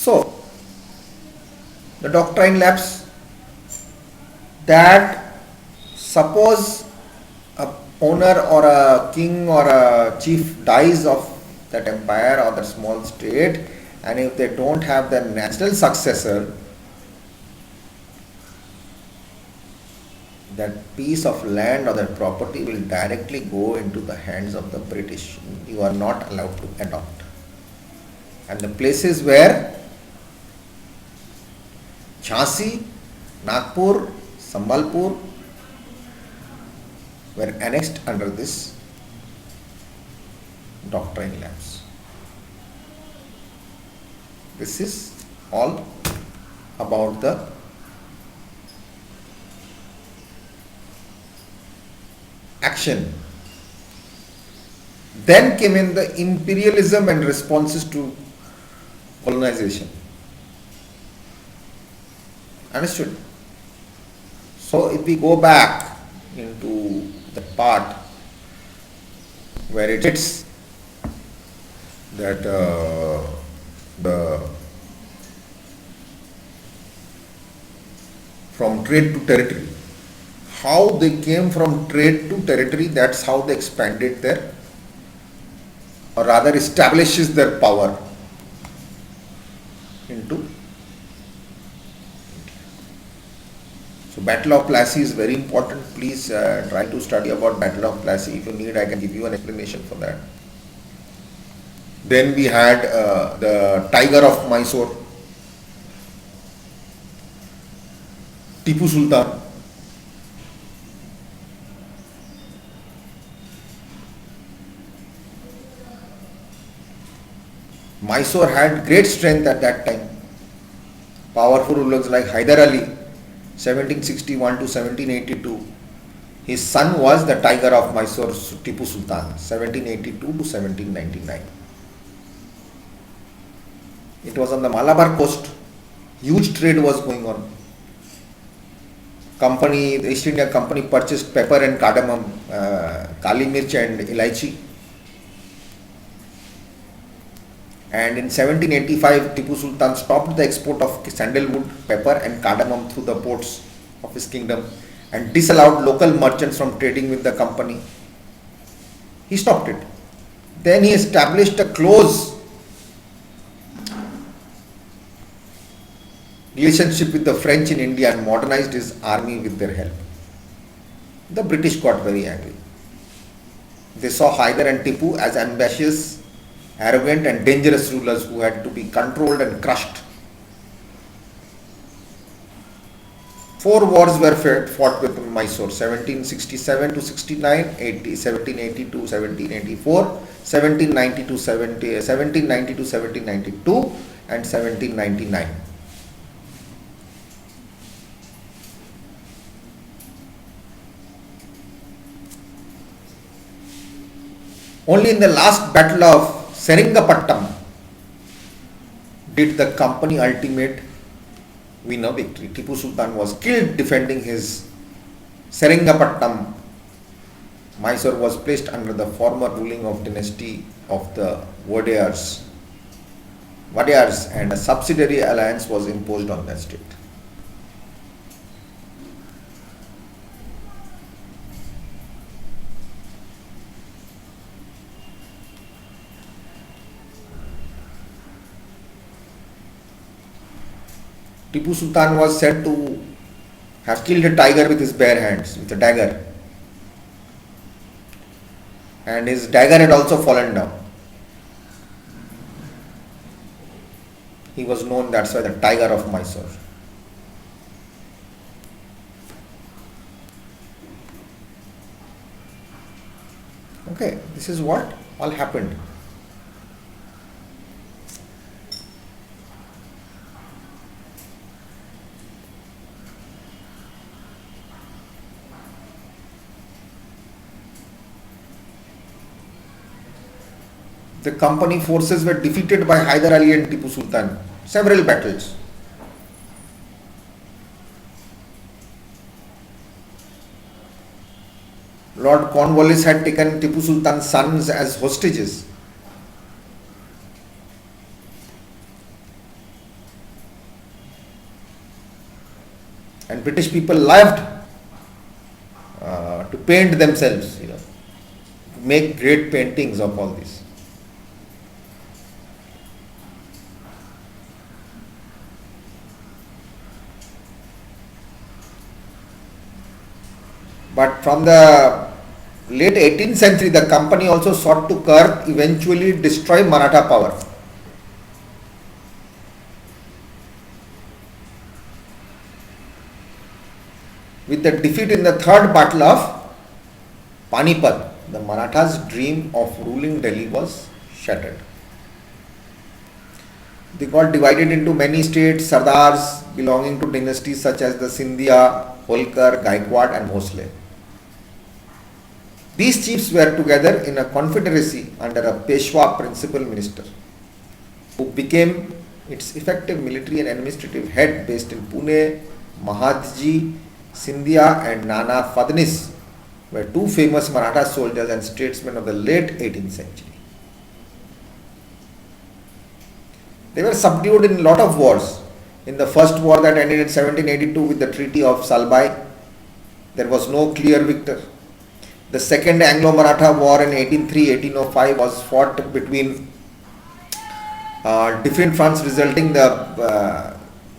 So, the doctrine lapse, that suppose a owner or a king or a chief dies of that empire or that small state, and if they don't have the natural successor, that piece of land or that property will directly go into the hands of the British. You are not allowed to adopt. And the places where Jhansi, Nagpur, Sambalpur were annexed under this doctrine lapse. This is all about the action. Then came in the imperialism and responses to colonization. Understood? So if we go back into the part where it hits that the from trade to territory, how they came from trade to territory, that's how they expanded their, or rather establishes their power into. So Battle of Plassey is very important. Please try to study about Battle of Plassey. If you need, I can give you an explanation for that. Then we had the Tiger of Mysore, Tipu Sultan. Mysore had great strength at that time. Powerful rulers like Hyder Ali, 1761 to 1782. His son was the Tiger of Mysore, Tipu Sultan, 1782 to 1799. It was on the Malabar coast. Huge trade was going on. The East India Company purchased pepper and cardamom, kali mirch and elaichi. And in 1785, Tipu Sultan stopped the export of sandalwood, pepper and cardamom through the ports of his kingdom and disallowed local merchants from trading with the company. He stopped it. Then he established a close relationship with the French in India and modernized his army with their help. The British got very angry. They saw Hyder and Tipu as ambitious, arrogant and dangerous rulers who had to be controlled and crushed. 4 wars were fought with Mysore, 1767 to 69, 1780 to 1784, 1790 to 1792 and 1799. Only in the last battle of Seringapatam did the company ultimate win a victory. Tipu Sultan was killed defending his Seringapatam. Mysore was placed under the former ruling of dynasty of the Wadiyars, and a subsidiary alliance was imposed on that state. Tipu Sultan was said to have killed a tiger with his bare hands, with a dagger. And his dagger had also fallen down. He was known, that's why, the Tiger of Mysore. Okay, this is what all happened. The company forces were defeated by Hyder Ali and Tipu Sultan. Several battles. Lord Cornwallis had taken Tipu Sultan's sons as hostages. and British people loved to paint themselves, to make great paintings of all this. But from the late 18th century, the company also sought to curb, eventually destroy Maratha power. With the defeat in the third battle of Panipat, the Marathas' dream of ruling Delhi was shattered. They got divided into many states, Sardars belonging to dynasties such as the Scindia, Holkar, Gaikwad and Bhosle. These chiefs were together in a confederacy under a Peshwa principal minister, who became its effective military and administrative head based in Pune. Mahadji Scindia and Nana Fadnis were two famous Maratha soldiers and statesmen of the late 18th century. They were subdued in a lot of wars. In the first war that ended in 1782 with the Treaty of Salbai, there was no clear victor. The second Anglo-Maratha war in 1803-1805 was fought between different fronts, resulting the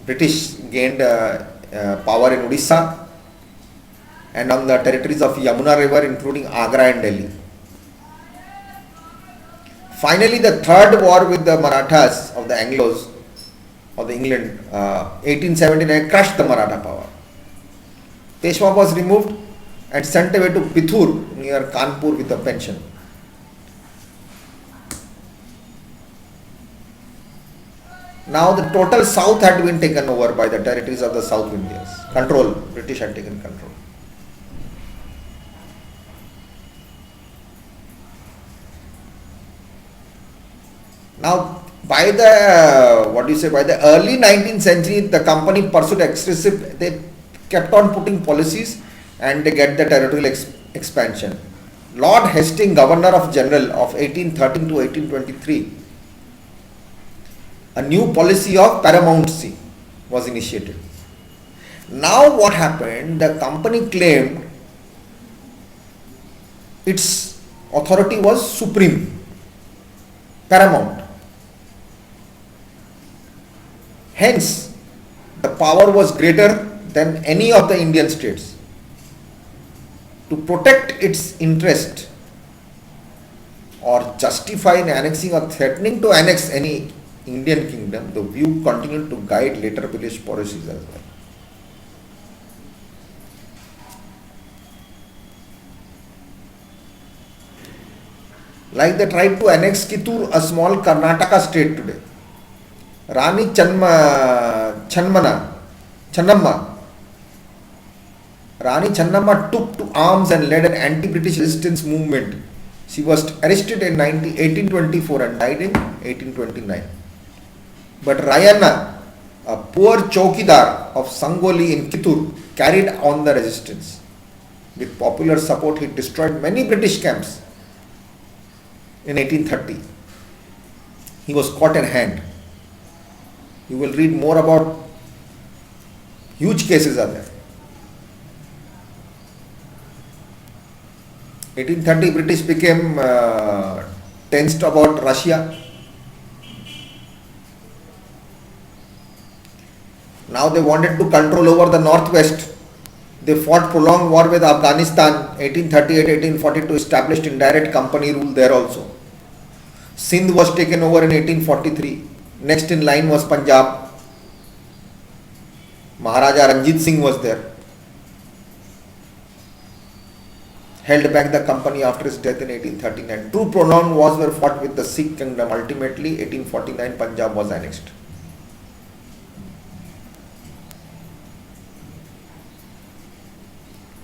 British gained power in Odisha and on the territories of Yamuna River, including Agra and Delhi. Finally, the third war with the Marathas of the Anglos of the England, 1879, crushed the Maratha power. Peshwa was removed and sent away to Pithur near Kanpur with a pension. Now the total south had been taken over by the territories of the South Indians. British had taken control. Now by the early 19th century, the company pursued excessive, they kept on putting policies and they get the territorial expansion. Lord Hastings, Governor of General of 1813 to 1823, a new policy of paramountcy was initiated. Now what happened, the company claimed its authority was supreme, paramount. Hence, the power was greater than any of the Indian states. To protect its interest or justify in annexing or threatening to annex any Indian kingdom, the view continued to guide later British policies as well. Like they tried to annex Kittur, a small Karnataka state today. Rani Channamma took to arms and led an anti-British resistance movement. She was arrested in 1824 and died in 1829. But Rayana, a poor chowkidar of Sangoli in Kittur, carried on the resistance. With popular support, he destroyed many British camps. In 1830, he was caught and hanged. You will read more about huge cases are there. 1830, British became tensed about Russia. Now they wanted to control over the northwest. They fought prolonged war with Afghanistan. 1838-1842 established indirect company rule there also. Sindh was taken over in 1843. Next in line was Punjab. Maharaja Ranjit Singh was there. Held back the company after his death in 1839. Two prolonged wars were fought with the Sikh kingdom. Ultimately, 1849, Punjab was annexed.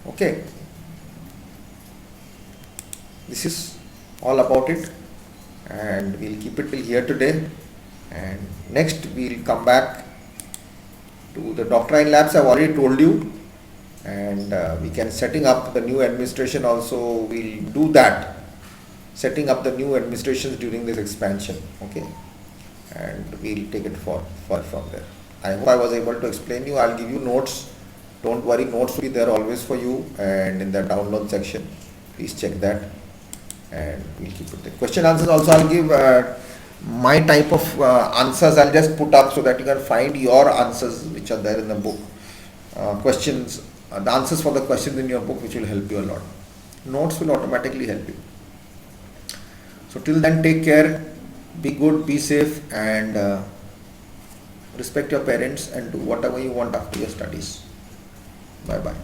Okay. This is all about it, and we'll keep it till here today. And next we'll come back to the doctrine labs. I've already told you, and we can setting up the new administration also. We'll do that, setting up the new administrations during this expansion. Okay, and we'll take it for from there. I hope I was able to explain you. I'll give you notes Don't worry, notes will be there always for you, and in the download section, please check that, and we'll keep it there. Question answers also I'll give my type of answers I'll just put up so that you can find your answers which are there in the book. Questions, the answers for the questions in your book, which will help you a lot. Notes will automatically help you. So till then, take care, be good, be safe, and respect your parents, and do whatever you want after your studies. Bye bye.